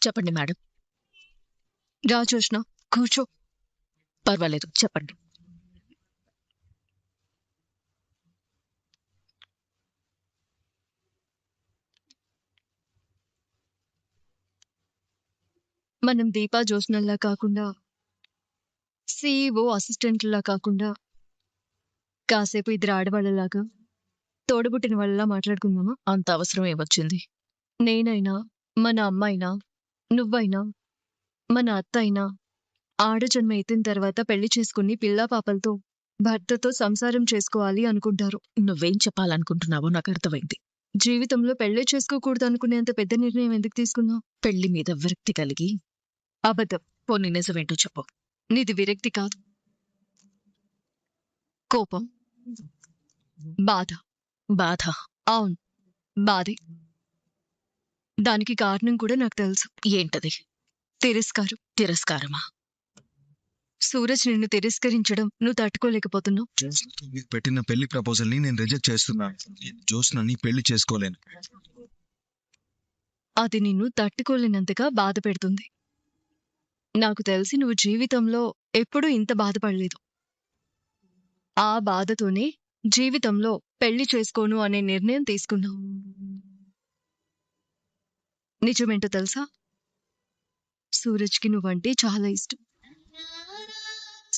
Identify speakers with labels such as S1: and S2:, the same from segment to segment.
S1: చెప్పండి మేడం.
S2: రా జోష్న, కూర్చో.
S1: పర్వాలేదు, చెప్పండి.
S2: మనం దీపా జోష్నల్లా కాకుండా, CEO అసిస్టెంట్లా కాకుండా, కాసేపు ఇద్దరు ఆడవాళ్ళలాగా తోడబుట్టిన వాళ్ళలా మాట్లాడుకుందామా?
S1: అంత అవసరం ఏమొచ్చింది?
S2: నేనైనా, మన అమ్మైనా, నువ్వైనా, మన అత్త అయినా ఆడజన్మ ఎత్తిన తర్వాత పెళ్లి చేసుకుని పిల్లా పాపలతో భర్తతో సంసారం చేసుకోవాలి అనుకుంటారు.
S1: నువ్వేం చెప్పాలనుకుంటున్నావో నాకు అర్థమైంది.
S2: జీవితంలో పెళ్లి చేసుకోకూడదు అనుకునేంత పెద్ద నిర్ణయం ఎందుకు తీసుకున్నావు?
S1: పెళ్లి మీద విరక్తి కలిగి.
S2: అబద్ధం.
S1: పోనీ నిజమేంటో చెప్పు.
S2: నీది విరక్తి కాదు, కోపం, బాధ.
S1: బాధ?
S2: అవును, బాధే. దానికి కారణం కూడా నాకు తెలుసు.
S1: ఏంటది?
S2: తిరస్కారం.
S1: తిరస్కారమా?
S2: సూరజ్ నిన్ను తిరస్కరించడం నువ్వు తట్టుకోలేకపోతున్నావు.
S3: మీకు పెట్టిన పెళ్లి ప్రపోజల్ ని నేను రిజెక్ట్ చేస్తున్నాను. జోస్నని పెళ్లి చేసుకోలేను.
S2: అది నిన్ను తట్టుకోలేనంతగా బాధ పెడుతుంది. నాకు తెలిసి నువ్వు జీవితంలో ఎప్పుడూ ఇంత బాధపడలేదు. ఆ బాధతోనే జీవితంలో పెళ్లి చేసుకోను అనే నిర్ణయం తీసుకున్నావు. నిజమేంటో తెలుసా? సూరజ్కి నువ్వంటే చాలా ఇష్టం.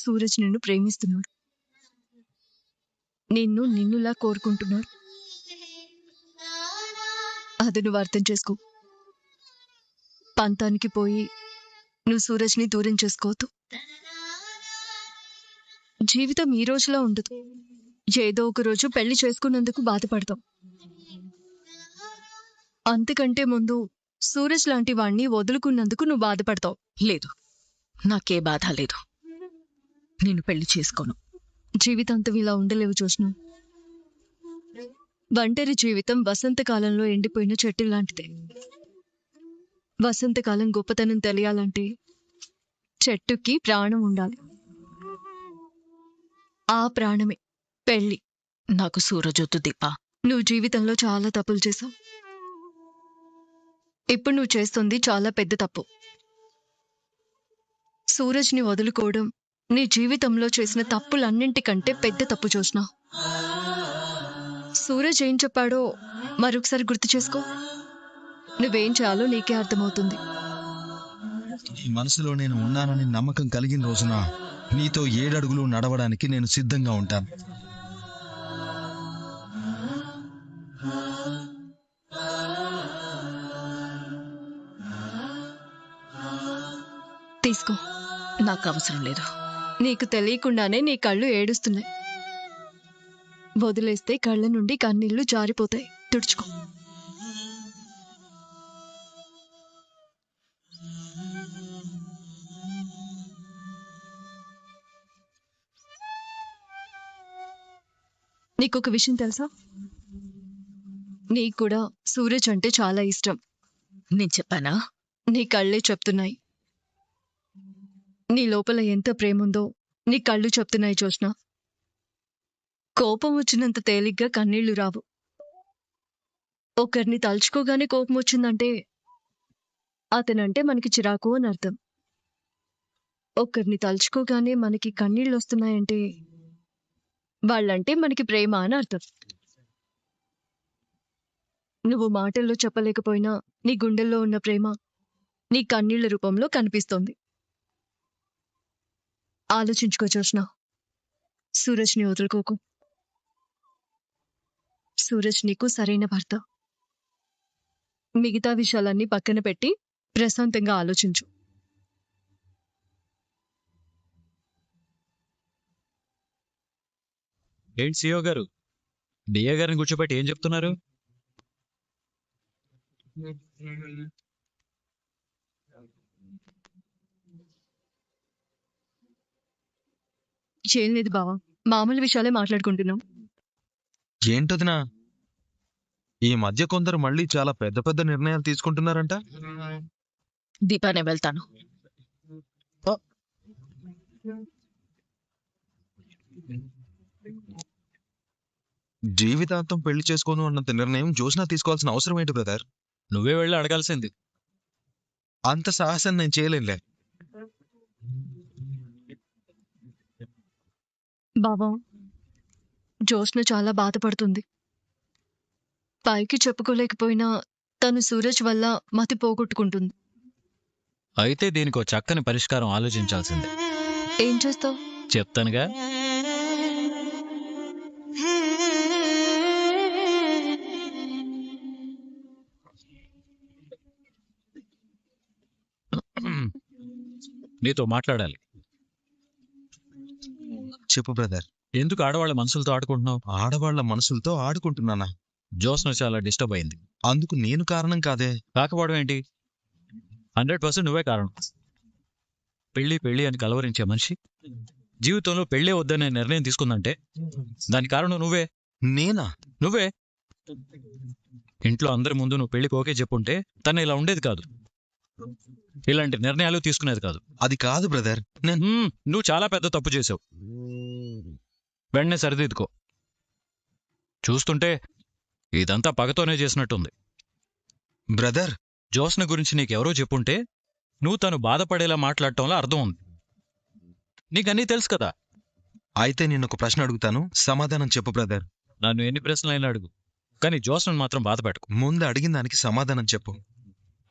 S2: సూరజ్ నిన్ను ప్రేమిస్తున్నాడు. నిన్నులా కోరుకుంటున్నాడు. అది నువ్వు అర్థం చేసుకో. పంతానికి పోయి నువ్వు సూరజ్ని దూరం చేసుకోవద్దు. జీవితం ఈ రోజులా ఉండదు. ఏదో ఒక రోజు పెళ్లి చేసుకున్నందుకు బాధపడతాం. అంతకంటే ముందు సూరజ్ లాంటి వాణ్ణి వదులుకున్నందుకు నువ్వు బాధపడతావు.
S1: లేదు, నాకే బాధ లేదు. నేను పెళ్లి చేసుకోను.
S2: జీవితాంతం ఇలా ఉండలేవు జోష్న. ఒంటరి జీవితం వసంతకాలంలో ఎండిపోయిన చెట్టు లాంటిదే. వసంతకాలం గొప్పతనం తెలియాలంటే చెట్టుకి ప్రాణం ఉండాలి. ఆ ప్రాణమే పెళ్లి.
S1: నాకు సూరజొద్దు దీపా.
S2: నువ్వు జీవితంలో చాలా తప్పులు చేశావు. ఇప్పుడు నువ్వు చేస్తుంది చాలా పెద్ద తప్పు. సూరజ్ని వదులుకోవడం నీ జీవితంలో చేసిన తప్పులన్నింటికంటే పెద్ద తప్పు జోష్న. సూరజ్ ఏం చెప్పాడో మరొకసారి గుర్తు చేసుకో. నువ్వేం చేయాలో నీకే అర్థమవుతుంది.
S3: ఈ మనసులో నేను ఉన్నానని నమ్మకం కలిగిన రోజున నీతో 7 అడుగులు నడవడానికి నేను సిద్ధంగా ఉంటాను.
S2: తీసుకో.
S1: నాకు అవసరం లేదు.
S2: నీకు తెలియకుండానే నీ కళ్ళు ఏడుస్తున్నాయి. వదిలేస్తే కళ్ళ నుండి కన్నీళ్లు జారిపోతాయి. తుడుచుకో. నీకొక విషయం తెలుసా? నీకు కూడా సూరజ్ అంటే చాలా ఇష్టం.
S1: నేను చెప్పానా?
S2: నీ కళ్ళే చెప్తున్నాయి. నీ లోపల ఎంత ప్రేముందో నీ కళ్ళు చెప్తున్నాయి జోష్న. కోపం వచ్చినంత తేలిగ్గా కన్నీళ్లు రావు. ఒకరిని తలుచుకోగానే కోపం వచ్చిందంటే అతనంటే మనకి చిరాకు అని అర్థం. ఒకరిని తలుచుకోగానే మనకి కన్నీళ్ళు వస్తున్నాయంటే వాళ్ళంటే మనకి ప్రేమ అని అర్థం. నువ్వు మాటల్లో చెప్పలేకపోయినా నీ గుండెల్లో ఉన్న ప్రేమ నీ కన్నీళ్ల రూపంలో కనిపిస్తోంది. ఆలోచించుకో జోష్న. సూరజ్ని వదులుకోకు. సూరజ్ నీకు సరైన భర్త. మిగతా విషయాలన్నీ పక్కన పెట్టి ప్రశాంతంగా ఆలోచించు.
S4: ఏంటి సిఓ గారు, డిఏ గారిని కూర్చోబెట్టి ఏం చెప్తున్నారు?
S2: ఏం లేదు బావా, మామూలు విషయాలే మాట్లాడుకుంటున్నాం.
S3: ఏంటదినా, ఈ మధ్య కొందరు మళ్ళీ చాలా పెద్ద పెద్ద నిర్ణయాలు తీసుకుంటున్నారంట.
S1: దీపా, నేను వెళ్తాను.
S3: జీవితాంతం పెళ్లి చేసుకోను అన్నంత నిర్ణయం జోష్న తీసుకోవాల్సిన అవసరం ఏంటి బ్రదర్?
S4: నువ్వే వెళ్ళి అడగాల్సింది.
S3: అంత సాహసం నేను చేయలేనులే.
S2: బావా, జ్యోత్స్న చాలా బాధపడుతుంది. పైకి చెప్పుకోలేకపోయినా తను సూరజ్ వల్ల మతి పోగొట్టుకుంటుంది.
S4: అయితే దీనికో చక్కని పరిష్కారం ఆలోచించాల్సిందే.
S2: ఏం చేస్తావు?
S4: చెప్తానుగా. నీతో మాట్లాడాలి.
S3: చెప్పు బ్రదర్.
S4: ఎందుకు ఆడవాళ్ళ మనసులతో ఆడుకుంటున్నావు?
S3: ఆడవాళ్ల మనసులతో ఆడుకుంటున్నానా?
S4: జ్యోత్స్న చాలా డిస్టర్బ్ అయింది.
S3: అందుకు నేను కారణం కాదే.
S4: కాకపోవడం ఏంటి? 100% నువ్వే కారణం. పెళ్లి పెళ్లి అని కలవరించే మనిషి జీవితంలో పెళ్ళే వద్దనే నిర్ణయం తీసుకుందంటే దానికి కారణం నువ్వే.
S3: నేనా?
S4: నువ్వే. ఇంట్లో అందరి ముందు నువ్వు పెళ్లికి ఓకే చెప్పుంటే తను ఇలా ఉండేది కాదు, ఇలాంటి నిర్ణయాలు తీసుకునేది కాదు.
S3: అది కాదు బ్రదర్.
S4: నువ్వు చాలా పెద్ద తప్పు చేసావు. వెంటనే సరిదిద్దుకో. చూస్తుంటే ఇదంతా పగతోనే చేసినట్టుంది.
S3: బ్రదర్,
S4: జ్యోత్స్న గురించి నీకెవరో చెప్పుంటే నువ్వు తను బాధపడేలా మాట్లాడటంలో అర్థం ఉంది. నీకన్నీ తెలుసు కదా.
S3: అయితే నేనొక ప్రశ్న అడుగుతాను, సమాధానం చెప్పు బ్రదర్.
S4: నన్ను ఎన్ని ప్రశ్నలైనా అడుగు, కానీ జ్యోత్స్నను మాత్రం బాధపెట్టుకు.
S3: ముందు అడిగిన దానికి సమాధానం చెప్పు.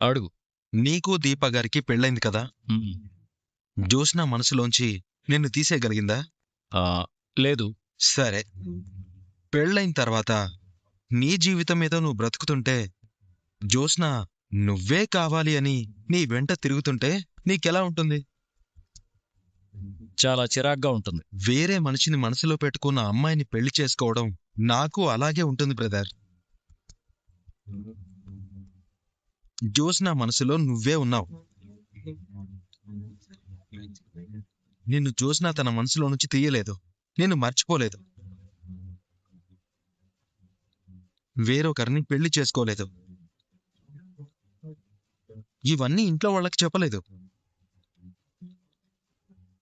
S4: అడుగు.
S3: నీకు దీప గారికి పెళ్ళైంది కదా. జ్యోత్స్న మనసులోంచి నిన్ను తీసేయగలిగిందా?
S4: లేదు.
S3: సరే, పెళ్ళైన తర్వాత నీ జీవితం మీద నువ్వు బ్రతుకుతుంటే జ్యోత్స్న నువ్వే కావాలి అని నీ వెంట తిరుగుతుంటే నీకెలా ఉంటుంది?
S4: చాలా చిరాగ్గా ఉంటుంది.
S3: వేరే మనిషిని మనసులో పెట్టుకున్న అమ్మాయిని పెళ్లి చేసుకోవడం నాకు అలాగే ఉంటుంది బ్రదర్. జ్యోత్స్న మనసులో నువ్వే ఉన్నావు. నిన్ను జ్యోత్స్న తన మనసులో నుంచి తీయలేదు, నిన్ను మర్చిపోలేదు, వేరొకరిని పెళ్లి చేసుకోలేదు. ఇవన్నీ ఇంట్లో వాళ్ళకి చెప్పలేదు.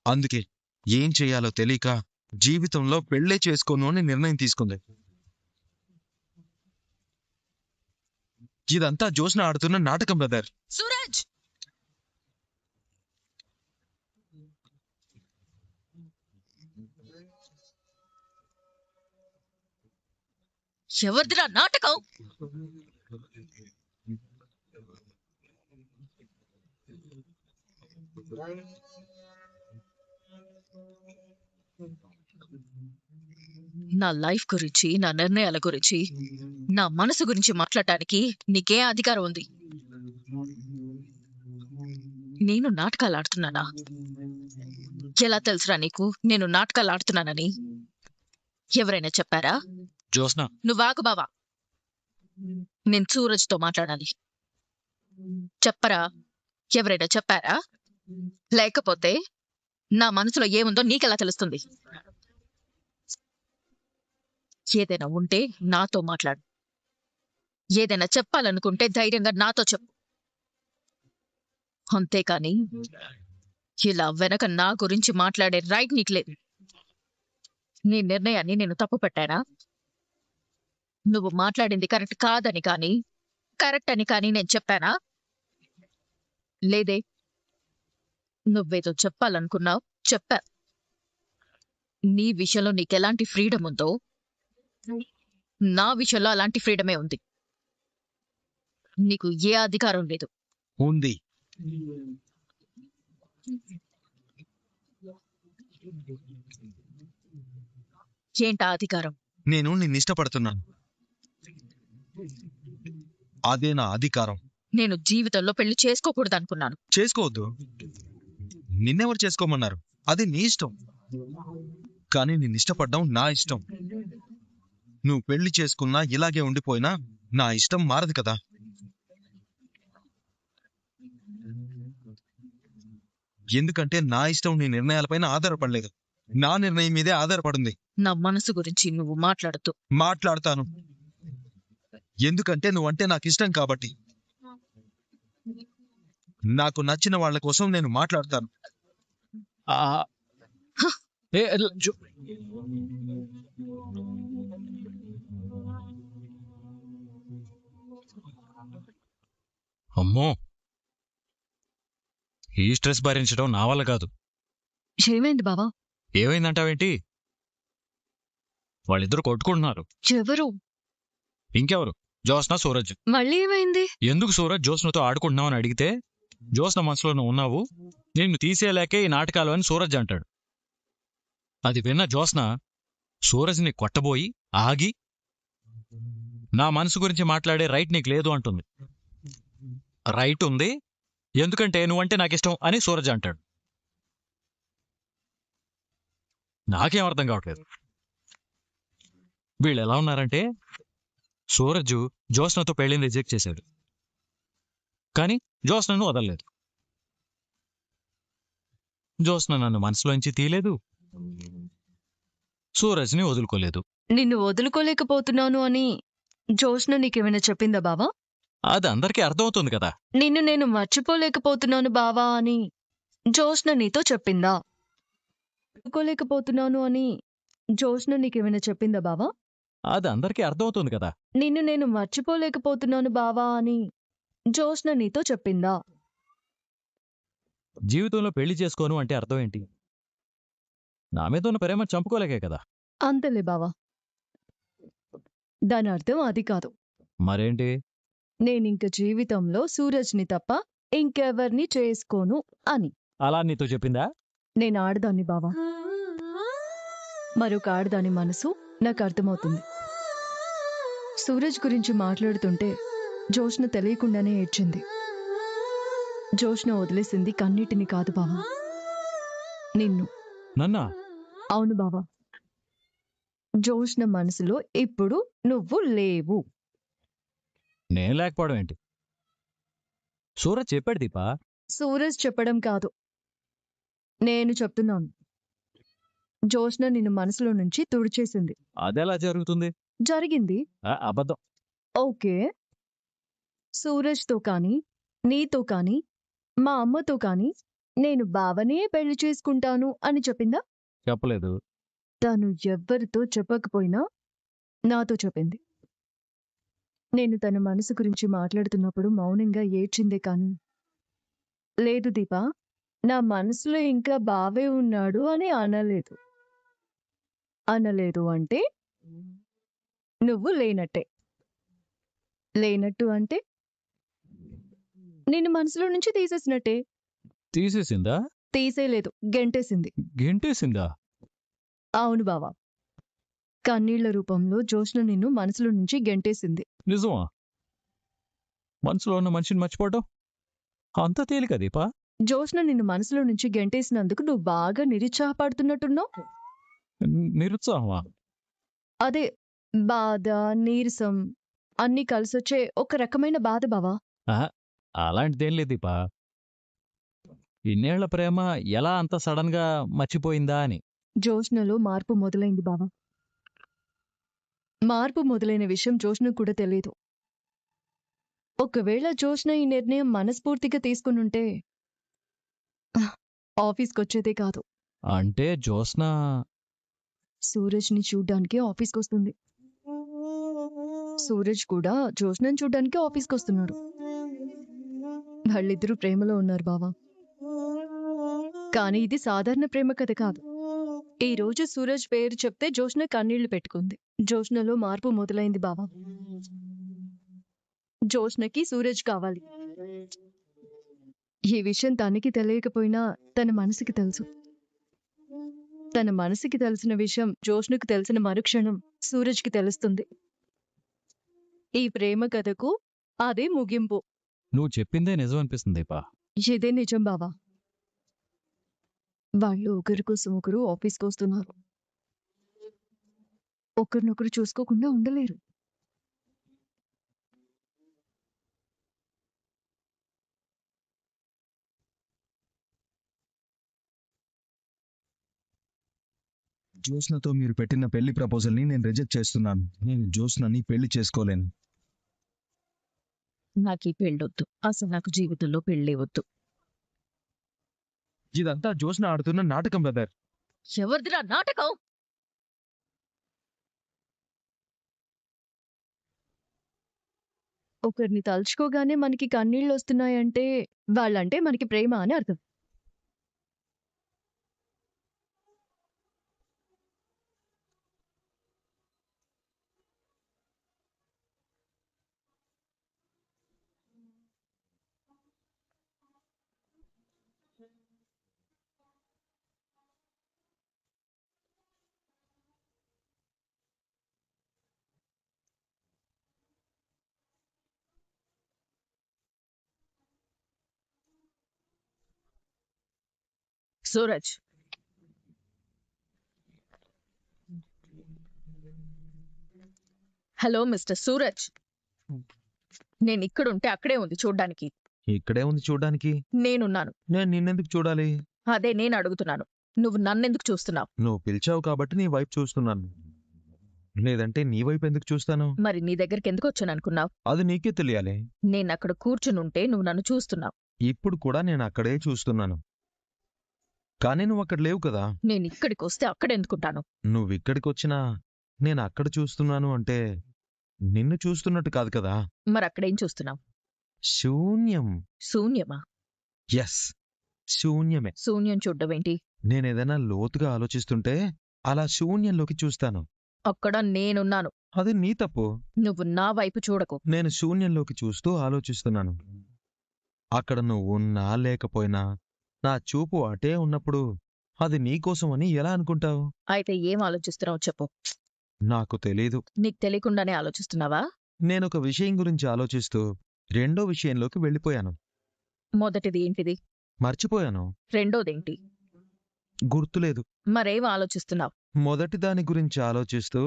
S3: అందుకే ఏం చేయాలో తెలియక జీవితంలో పెళ్లే చేసుకోను అని నిర్ణయం తీసుకుంది. ఇదంతా జ్యోత్స్న ఆడుతున్న నాటకం బ్రదర్.
S1: సూరజ్, ఎవరిదిరా నాటకం? నా లైఫ్ గురించి, నా నిర్ణయాల గురించి, నా మనసు గురించి మాట్లాడటానికి నీకే అధికారం ఉంది? నేను నాటకాలు ఆడుతున్నానా? ఎలా తెలుసురా నీకు నేను నాటకాలు ఆడుతున్నానని? ఎవరైనా చెప్పారా?
S4: జ్యోత్స్న,
S1: నువ్వాగు బావా. నేను సూరజ్తో మాట్లాడాలి. చెప్పరా? ఎవరైనా చెప్పారా? లేకపోతే నా మనసులో ఏముందో నీకెలా తెలుస్తుంది? ఏదైనా ఉంటే నాతో మాట్లాడు. ఏదైనా చెప్పాలనుకుంటే ధైర్యంగా నాతో చెప్పు. అంతేకాని ఇలా వెనక నా గురించి మాట్లాడే రైట్ నీకు లేదు. నీ నిర్ణయాన్ని నేను తప్పు పెట్టానా? నువ్వు మాట్లాడింది కరెక్ట్ కాదని కానీ, కరెక్ట్ అని కానీ నేను చెప్పానా? లేదే. నువ్వేదో చెప్పాలనుకున్నావు, చెప్పా. నీ విషయంలో నీకెలాంటి ఫ్రీడమ్ ఉందో నా విషయంలో అలాంటి ఫ్రీడమే ఉంది. నీకు ఏ అధికారం లేదు.
S3: ఉంది.
S1: ఏంటా అధికారం?
S3: నేను నిన్ను ఇష్టపడుతున్నాను, అదే నా అధికారం.
S1: నేను జీవితంలో పెళ్లి చేసుకోకూడదు అనుకున్నాను.
S3: చేసుకోవద్దు. నిన్నెవరు చేసుకోమన్నారు? అది నీ ఇష్టం. కానీ నిన్ను ఇష్టపడ్డం నా ఇష్టం. నువ్వు పెళ్లి చేసుకున్నా ఇలాగే ఉండిపోయినా నా ఇష్టం మారదు కదా. ఎందుకంటే నా ఇష్టం నీ నిర్ణయాలపైన ఆధారపడలేదు, నా నిర్ణయం మీదే ఆధారపడింది.
S1: నా మనసు గురించి నువ్వు మాట్లాడుతూ.
S3: మాట్లాడతాను, ఎందుకంటే నువ్వంటే నాకు ఇష్టం కాబట్టి. నాకు నచ్చిన వాళ్ళ కోసం నేను మాట్లాడతాను.
S4: అమ్మో, ఈ స్ట్రెస్ భరించడం నా వల్ల కాదు.
S2: ఏమైంది బావా?
S4: ఏమైందంటావేంటి? వాళ్ళిద్దరు కొట్టుకుంటున్నారు.
S2: ఎవరు?
S4: ఇంకెవరు? జ్యోత్స్న, సూరజ్.
S2: మళ్ళీ ఏమైంది?
S4: ఎందుకు సూరజ్ జ్యోత్స్నతో ఆడుకుంటున్నావు అని అడిగితే, జ్యోత్స్న మనసులో నువ్వు ఉన్నావు, నిన్ను తీసేయలేకే ఈ నాటకాలు అని సూరజ్ అంటాడు. అది విన్న జ్యోత్స్న సూరజ్ని కొట్టబోయి ఆగి, నా మనసు గురించి మాట్లాడే రైట్ నీకు లేదు అంటుంది. రైట్ ఉంది, ఎందుకంటే నువ్వంటే నాకిష్టం అని సూరజ్ అంటాడు. నాకేం అర్థం కావట్లేదు. వీళ్ళు ఎలా ఉన్నారంటే, సూరజ్ జ్యోత్స్నతో పెళ్లిని రిజెక్ట్ చేశాడు, కానీ జ్యోత్స్నను వదలలేదు. జ్యోత్స్న నన్ను మనసులోంచి తీయలేదు, సూరజ్ని వదులుకోలేదు.
S2: నిన్ను వదులుకోలేకపోతున్నాను అని జ్యోత్స్న నీకేమైనా చెప్పిందా బావా?
S4: అది అందరికీ అర్థమవుతుంది కదా.
S2: నిన్ను నేను మర్చిపోలేకపోతున్నాను బావా అని జ్యోత్స్న నీతో చెప్పిందా? వదులుకోలేకపోతున్నాను అని జ్యోత్స్న నీకేమైనా చెప్పిందా బావా?
S4: అది అందరికీ అర్థమవుతుంది కదా.
S2: నిన్ను నేను మర్చిపోలేకపోతున్నాను బావా అని జ్యోత్స్న నీతో చెప్పిందా?
S4: జీవితంలో పెళ్లి చేసుకోను అంటే అర్థం ఏంటి? నా మీద ఉన్న ప్రేమ చంపుకోలేకే కదా.
S2: అంతలే బావా, దాని అర్థం అది కాదు.
S4: మరేంటి?
S2: నేనింక జీవితంలో సూరజ్ని తప్ప ఇంకెవర్ని చేసుకోను అని.
S4: అలా నీతో చెప్పిందా?
S2: నేను ఆడదాన్ని బావా, మరొక ఆడదాని మనసు నాకు అర్థమవుతుంది. సూరజ్ గురించి మాట్లాడుతుంటే జ్యోత్స్న తెలియకుండానే ఏడ్చింది. జ్యోత్స్న వదిలేసింది కన్నీటిని కాదు బావా, నిన్ను.
S4: నన్నా?
S2: అవును బావా, జ్యోత్స్న మనసులో ఇప్పుడు నువ్వు లేవు.
S4: నేను లేకపోవడం ఏంటి? సూరజ్ చెప్పాడు దీపా.
S2: సూరజ్ చెప్పడం కాదు, నేను చెప్తున్నాను. జ్యోత్స్న నిన్ను మనసులో నుంచి తుడిచేసింది.
S4: అదెలా జరుగుతుంది?
S2: జరిగింది.
S4: అబద్ధం.
S2: ఓకే, సూరజ్తో కానీ నీతో కానీ మా అమ్మతో కానీ నేను బావనే పెళ్లి చేసుకుంటాను అని చెప్పిందా?
S4: చెప్పలేదు.
S2: తను ఎవ్వరితో చెప్పకపోయినా నాతో చెప్పింది. నేను తన మనసు గురించి మాట్లాడుతున్నప్పుడు మౌనంగా ఏడ్చిందే కానీ, లేదు దీపా, నా మనసులో ఇంకా బావే ఉన్నాడు అని అనలేదు. అనలేదు అంటే నువ్వు లేనట్టే. లేనట్టు అంటే నిన్ను మనసులో నుంచి తీసేసినట్టే.
S4: తీసేసిందా?
S2: తీసేయలేదు, గెంటేసింది.
S4: గెంటేసిందా?
S2: అవును బావా, కన్నీళ్ల రూపంలో జ్యోత్స్న నిన్ను మనసులో నుంచి గెంటేసింది.
S4: నిజమా? మనసులో ఉన్న మనిషిని మర్చిపోవటం అంత తేలిక దీపా?
S2: జ్యోత్స్న నిన్ను మనసులో నుంచి గెంటేసినందుకు నువ్వు బాగా నిరుత్సాహపడుతున్నట్టున్నావు.
S4: నిరుత్సాహమా?
S2: అదే, బాధ, నీరసం అన్నీ కలిసొచ్చే ఒక రకమైన బాధ బావా.
S4: అలాంటిదేం లేదు దీపా. ఇన్నేళ్ల ప్రేమ ఎలా అంత సడన్ గా మర్చిపోయిందా అని.
S2: జ్యోత్స్నలో మార్పు మొదలైంది బావా. మార్పు మొదలైన విషయం జ్యోత్స్నకు కూడా తెలియదు. ఒకవేళ జ్యోత్స్న ఈ నిర్ణయం మనస్ఫూర్తిగా తీసుకునుంటే ఆఫీస్కొచ్చేదే కాదు.
S4: అంటే జ్యోత్స్న
S2: సూరజ్ని చూడ్డానికి ఆఫీస్కొస్తుంది. సూరజ్ కూడా జ్యోత్స్నని చూడ్డానికి ఆఫీస్కొస్తున్నాడు. వాళ్ళిద్దరూ ప్రేమలో ఉన్నారు బావా. కానీ ఇది సాధారణ ప్రేమ కథ కాదు. ఈ రోజు సూరజ్ పేరు చెప్తే జ్యోత్స్న కన్నీళ్లు పెట్టుకుంది. జ్యోత్స్నలో మార్పు మొదలైంది బావా. జ్యోత్స్నకి సూరజ్ కావాలి. ఈ విషయం తనకి తెలియకపోయినా తన మనసుకి తెలుసు. తన మనసుకి తెలిసిన విషయం జ్యోత్స్నకు తెలిసిన మరుక్షణం సూరజ్కి తెలుస్తుంది. ఈ ప్రేమ కథకు అదే ముగింపు.
S4: నువ్వు చెప్పిందే నిజం అనిపిస్తుంది దీపా.
S2: ఇదే నిజం బావా. వాళ్ళు ఒకరి కోసం ఒకరు ఆఫీస్కి వస్తున్నారు. ఒకరినొకరు చూసుకోకుండా ఉండలేరు.
S3: జ్యోత్స్నతో మీరు పెట్టిన పెళ్లి ప్రపోజల్ని నేను రిజెక్ట్ చేస్తున్నాను. నేను జ్యోత్స్నని పెళ్లి చేసుకోలేను.
S1: నాకు ఈ పెళ్ళొద్దు. అసలు నాకు జీవితంలో పెళ్ళే వద్దు.
S3: ఇదంతా జ్యోత్స్న ఆడుతున్న నాటకం బ్రదర్.
S1: ఎవరిదిరా నాటకం?
S2: ఒకరిని తలుచుకోగానే మనకి కన్నీళ్ళు వస్తున్నాయంటే వాళ్ళంటే మనకి ప్రేమ అని అర్థం.
S1: Suraj, hello mister Suraj. నేను ఇక్కడుంటే అక్కడే ఉంది చూడ్డానికి.
S3: ఇక్కడే ఉంది చూడ్డానికి.
S1: నేనున్నాను.
S3: నేను నిన్నెందుకు చూడాలి?
S1: అదే నేను అడుగుతున్నాను. నువ్వు నన్నెందుకు చూస్తున్నావు?
S3: నువ్వు పిలిచావు కాబట్టి నీ వైపు చూస్తున్నాను. లేదంటే నీ వైపు ఎందుకు చూస్తాను?
S1: మరి నీ దగ్గరికి ఎందుకు వచ్చాను అనుకున్నావు?
S3: అది నీకే తెలియాలి.
S1: నేను అక్కడ కూర్చునుంటే నువ్వు నన్ను చూస్తున్నావు.
S3: ఇప్పుడు కూడా నేను అక్కడే చూస్తున్నాను. కానీ నువ్వు అక్కడ లేవు కదా.
S1: నేను ఇక్కడికి వస్తే అక్కడ ఎందుకుంటాను?
S3: నువ్వు ఇక్కడికి వచ్చినా నేను అక్కడ చూస్తున్నాను అంటే నిన్ను చూస్తున్నట్టు కాదు కదా.
S1: మరి అక్కడేం చూస్తున్నావు?
S3: శూన్యం.
S1: శూన్యమా?
S3: ఎస్, శూన్యమే.
S1: శూన్యం చూడ్డం ఏంటి?
S3: నేనేదైనా లోతుగా ఆలోచిస్తుంటే అలా శూన్యంలోకి చూస్తాను.
S1: అక్కడ నేనున్నాను.
S3: అది నీ తప్పు.
S1: నువ్వు నా వైపు చూడకు.
S3: నేను శూన్యంలోకి చూస్తూ ఆలోచిస్తున్నాను. అక్కడ నువ్వు ఉన్నా లేకపోయినా నా చూపు అటే ఉన్నప్పుడు అది నీకోసం అని ఎలా అనుకుంటావు?
S1: అయితే ఏం ఆలోచిస్తున్నావు చెప్పు.
S3: నాకు తెలీదు.
S1: నీకు తెలియకుండానే ఆలోచిస్తున్నావా?
S3: నేనొక విషయం గురించి ఆలోచిస్తూ రెండో విషయంలోకి వెళ్ళిపోయాను.
S1: మొదటిది ఏంటిది?
S3: మర్చిపోయాను.
S1: రెండోదేంటి?
S3: గుర్తులేదు.
S1: మరేం ఆలోచిస్తున్నావు?
S3: మొదటి దాని గురించి ఆలోచిస్తూ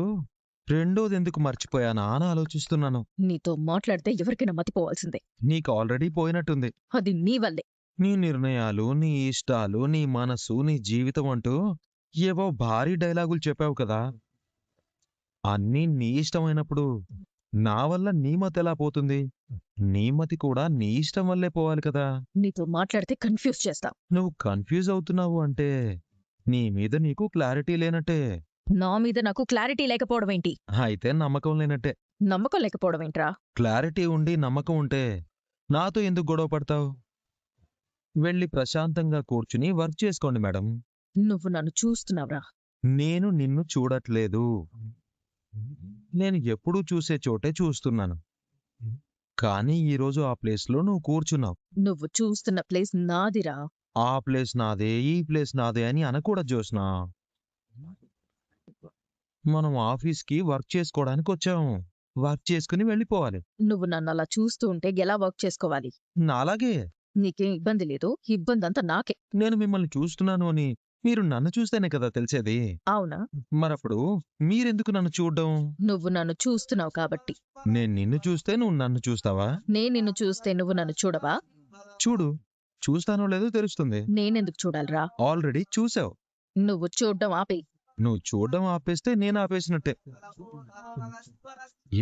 S3: రెండోదెందుకు మర్చిపోయానా అని ఆలోచిస్తున్నాను.
S1: నీతో మాట్లాడితే ఎవరికైనా మతిపోవాల్సిందే.
S3: నీకు ఆల్రెడీ పోయినట్టుంది.
S1: అది నీ వల్లే.
S3: నీ నిర్ణయాలు, నీ ఇష్టాలు, నీ మనసు, నీ జీవితం అంటూ ఏవో భారీ డైలాగులు చెప్పావు కదా. అన్నీ నీ ఇష్టమైనప్పుడు నా వల్ల నీ మతి ఎలా పోతుంది? నీ మతి కూడా నీ ఇష్టం వల్లే పోవాలి కదా.
S1: నీతో మాట్లాడితే కన్ఫ్యూజ్ చేస్తావు.
S3: నువ్వు కన్ఫ్యూజ్ అవుతున్నావు అంటే నీ మీద నీకు క్లారిటీ లేనట్టే.
S1: నా మీద నాకు క్లారిటీ లేకపోవడం ఏంటి?
S3: అయితే నమ్మకం లేనట్టే.
S1: నమ్మకం లేకపోవడం ఏంట్రా?
S3: క్లారిటీ ఉండి నమ్మకం ఉంటే నాతో ఎందుకు గొడవ పడతావు? వెళ్ళి ప్రశాంతంగా కూర్చుని వర్క్ చేసుకోండి మేడం.
S1: నువ్వు నన్ను చూస్తున్నావురా.
S3: నేను నిన్ను చూడట్లేదు. నేను ఎప్పుడూ చూసే చోటే చూస్తున్నాను. కానీ ఈరోజు ఆ ప్లేస్లో నువ్వు కూర్చున్నావు.
S1: నువ్వు చూస్తున్న ప్లేస్ నాదిరా.
S3: ఆ ప్లేస్ నాదే, ఈ ప్లేస్ నాదే అని అనకూడదు జ్యోత్స్నా. మనం ఆఫీస్కి వర్క్ చేసుకోవడానికి వచ్చాము. వర్క్ చేసుకుని వెళ్ళిపోవాలి.
S1: నువ్వు నన్ను అలా చూస్తూ ఉంటే ఎలా వర్క్ చేసుకోవాలి?
S3: నాలాగే.
S1: నీకేం ఇబ్బంది లేదు. ఇబ్బంది అంతా నాకే.
S3: నేను మిమ్మల్ని చూస్తున్నాను అని మీరు నన్ను చూస్తేనే కదా తెలిసేది.
S1: అవునా?
S3: మరప్పుడు మీరెందుకు నన్ను చూడ్డం?
S1: నువ్వు నన్ను చూస్తున్నావు కాబట్టి.
S3: నేను నిన్ను చూస్తే నువ్వు నన్ను చూస్తావా?
S1: నేను నిన్ను చూస్తే నువ్వు నన్ను చూడవా?
S3: చూడు, చూస్తానో లేదో తెలుస్తుంది.
S1: నేనెందుకు చూడాలిరా?
S3: ఆల్రెడీ చూసావు.
S1: నువ్వు చూడ్డం ఆపే.
S3: నువ్వు చూడడం ఆపేస్తే నేను ఆపేసినట్టే.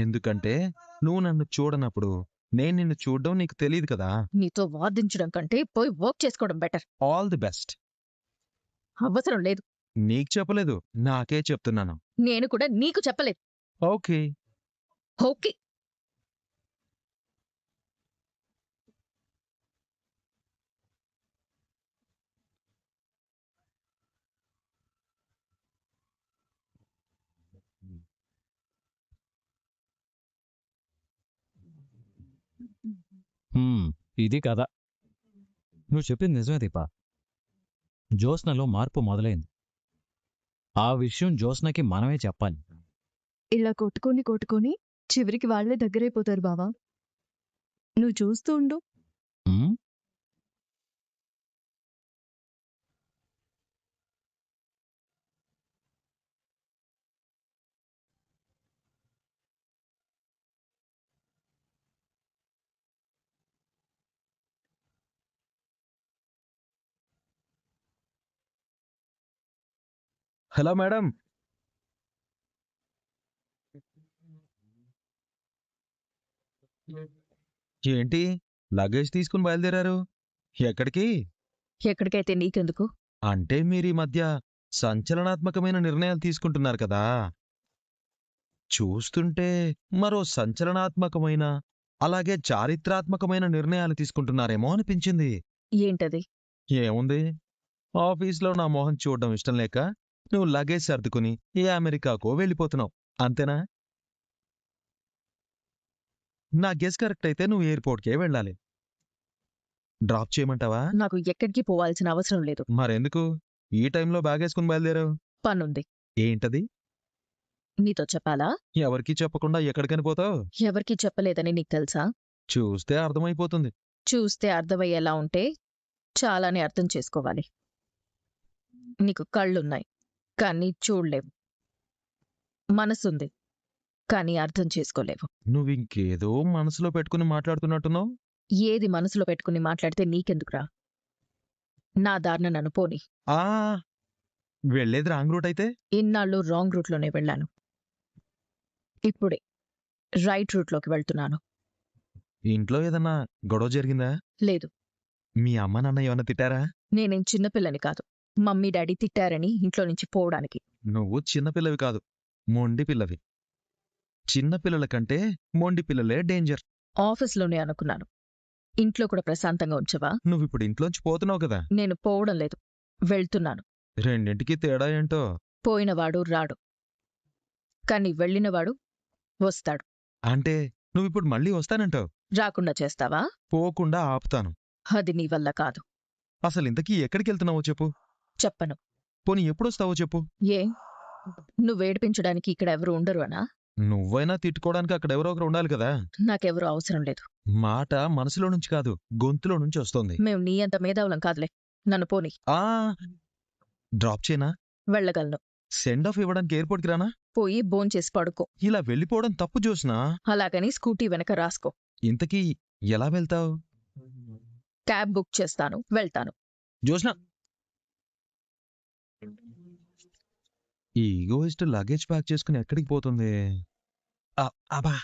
S3: ఎందుకంటే నువ్వు నన్ను చూడనప్పుడు నేను నిన్ను చూడడం నీకు తెలియదు కదా.
S1: నీతో వాదించడం కంటే పోయి వర్క్ చేసుకోవడం బెటర్.
S3: All the best.
S1: అవసరం లేదు.
S3: నీకు చెప్పలేదు, నాకే చెప్తున్నాను.
S1: నేను కూడా నీకు చెప్పలేదు.
S3: ఓకే.
S1: ఓకే.
S4: ఇది కథ. నువ్వు చెప్పింది నిజమే దీపా. జ్యోత్స్నలో మార్పు మొదలైంది. ఆ విషయం జ్యోత్స్నకి మనమే చెప్పాలి.
S2: ఇలా కొట్టుకొని చివరికి వాళ్లే దగ్గరైపోతారు బావా. నువ్వు చూస్తూ ఉండు.
S4: హ్మ్?
S3: Hello madam. ఏంటి లగేజ్ తీసుకుని బయలుదేరారు? ఎక్కడికి?
S1: ఎక్కడికైతే నీకెందుకు?
S3: అంటే మీరు ఈ మధ్య సంచలనాత్మకమైన నిర్ణయాలు తీసుకుంటున్నారు కదా. చూస్తుంటే మరో సంచలనాత్మకమైన అలాగే చారిత్రాత్మకమైన నిర్ణయాలు తీసుకుంటున్నారేమో అనిపించింది.
S1: ఏంటది?
S3: ఏముంది, ఆఫీస్లో నా మొహం చూడడం ఇష్టం లేక నువ్వు లగేజ్ సర్దుకుని ఏ అమెరికాకో వెళ్ళిపోతున్నావు, అంతేనా? నా గెస్ కరెక్ట్ అయితే నువ్వు ఎయిర్పోర్ట్కే వెళ్ళాలి. డ్రాప్ చేయమంటావా?
S1: నాకు ఎక్కడికి పోవాల్సిన అవసరం లేదు.
S3: మరెందుకు ఈ టైంలో బ్యాగేసుకుని బయలుదేరావు?
S1: పనుంది.
S3: ఏంటది?
S1: నీతో చెప్పాలా?
S3: ఎవరికీ చెప్పకుండా ఎక్కడికని పోతావు?
S1: ఎవరికీ చెప్పలేదని నీకు తెలుసా?
S3: చూస్తే అర్థమైపోతుంది.
S1: చూస్తే అర్థమయ్యేలా ఉంటే చాలానే అర్థం చేసుకోవాలి. నీకు కళ్ళున్నాయి, కానీ చూడలేవు. మనసుంది, కానీ అర్థం చేసుకోలేవు.
S3: నువ్వింకేదో మనసులో పెట్టుకుని మాట్లాడుతున్నట్టున్నావు.
S1: ఏది మనసులో పెట్టుకుని మాట్లాడితే నీకెందుకురా? నా దారిన నన్ను పోని.
S3: ఆ వెళ్ళేది రాంగ్ రూట్ అయితే?
S1: ఇన్నాళ్ళు రాంగ్ రూట్లోనే వెళ్ళాను. ఇప్పుడే రైట్ రూట్లోకి వెళ్తున్నాను.
S3: ఇంట్లో ఏదన్నా గొడవ జరిగిందా?
S1: లేదు,
S3: మీ అమ్మ నాన్న ఏమన్నా తిట్టారా?
S1: నేనేం చిన్నపిల్లని కాదు. మమ్మీ డాడీ తిట్టారని ఇంట్లో నుంచి పోవడానికి.
S3: నువ్వు చిన్నపిల్లవి కాదు, మొండి పిల్లవి. చిన్నపిల్లల కంటే మొండి పిల్లలే డేంజర్.
S1: ఆఫీస్లోనే అనుకున్నాను. ఇంట్లో కూడా ప్రశాంతంగా ఉంచవా?
S3: నువ్విప్పుడు ఇంట్లోంచి పోతున్నావు కదా,
S1: నేను పోవడం లేదు, వెళ్తున్నాను.
S3: రెండింటికి తేడా ఏంటో?
S1: పోయినవాడు రాడు, కానీ వెళ్ళినవాడు వస్తాడు.
S3: అంటే నువ్విప్పుడు మళ్ళీ వస్తానంటావు?
S1: రాకుండా చేస్తావా?
S3: పోకుండా ఆపుతాను.
S1: అది నీ వల్ల కాదు.
S3: అసలు ఇంతకీ ఎక్కడికి వెళ్తున్నావో చెప్పు.
S1: చెప్పను.
S3: పోనీ ఎప్పుడొస్తావో చెప్పు.
S1: ఏ, నువ్వేడిపించడానికి ఇక్కడ ఎవరు ఉండరు అనా?
S3: నువ్వైనా తిట్టుకోవడానికి అక్కడ ఎవరో ఒకరు ఉండాలి కదా.
S1: నాకెవరూ అవసరం లేదు.
S3: మాట మనసులో నుంచి కాదు, గొంతులో నుంచి వస్తుంది.
S1: మేము నీ అంత మేధావులం కాదులే. నన్ను పోని.
S3: ఆ డ్రాప్ చేయనా?
S1: వెళ్ళగలను.
S3: సెండ్ ఆఫ్ ఇవ్వడానికి ఎయిర్పోర్ట్కి రానా?
S1: పోయి భోంచేసి పడుకో.
S3: ఇలా వెళ్ళిపోవడం తప్పు జోష్నా.
S1: అలాగని స్కూటీ వెనక రాసుకో.
S3: ఇంతకీ ఎలా వెళ్తావు?
S1: క్యాబ్ బుక్ చేస్తాను, వెళ్తాను.
S3: జోష్నా, ఈ ఈగోయిస్ట్ లగేజ్ ప్యాక్ చేసుకుని ఎక్కడికి పోతుంది? అబ్బా.